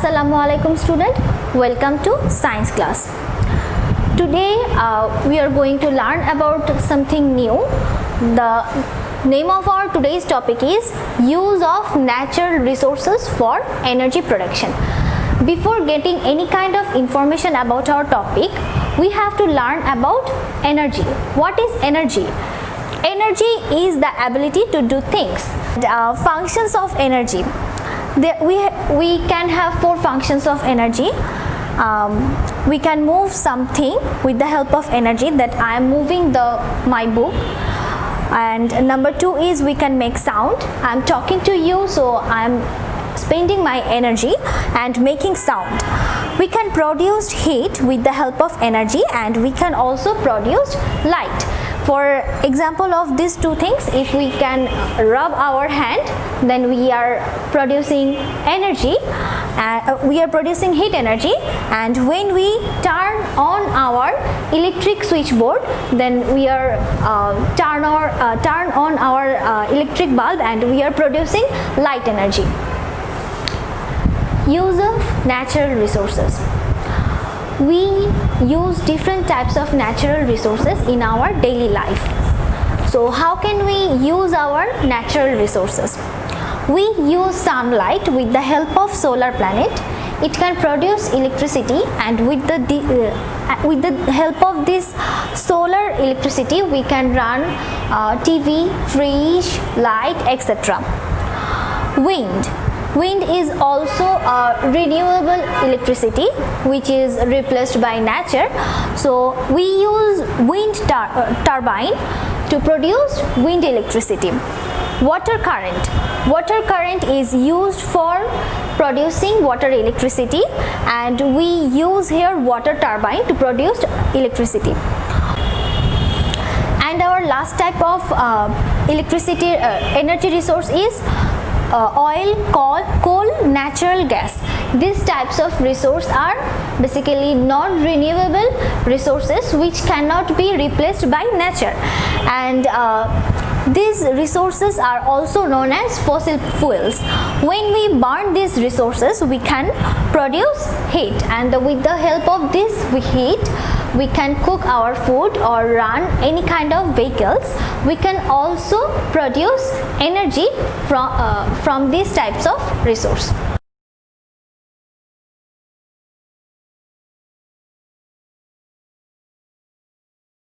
Assalamualaikum student, welcome to science class. Today we are going to learn about something new. The name of our today's topic is use of natural resources for energy production. Before getting any kind of information about our topic, we have to learn about energy. What is energy? Energy is the ability to do things. Functions of energy. We can have four functions of energy. We can move something with the help of energy, that I am moving my book. And number two is we can make sound. I am talking to you, so I am spending my energy and making sound. We can produce heat with the help of energy, and we can also produce light. For example of these two things, if we can rub our hand, then we are producing energy, we are producing heat energy. And when we turn on our electric switchboard, then we are turn on our electric bulb, and we are producing light energy. Use of natural resources. We use different types of natural resources in our daily life. So how can we use our natural resources? We use sunlight with the help of solar planet. It can produce electricity, and with the help of this solar electricity we can run TV, fridge, light, etc. Wind is also a renewable electricity which is replaced by nature. So we use wind turbine to produce wind electricity. Water current is used for producing water electricity, and we use here water turbine to produce electricity. And our last type of energy resource is oil, coal, natural gas. These types of resources are basically non-renewable resources which cannot be replaced by nature, and these resources are also known as fossil fuels. When we burn these resources, we can produce heat, and with the help of this heat we can cook our food or run any kind of vehicles. We can also produce energy from these types of resource.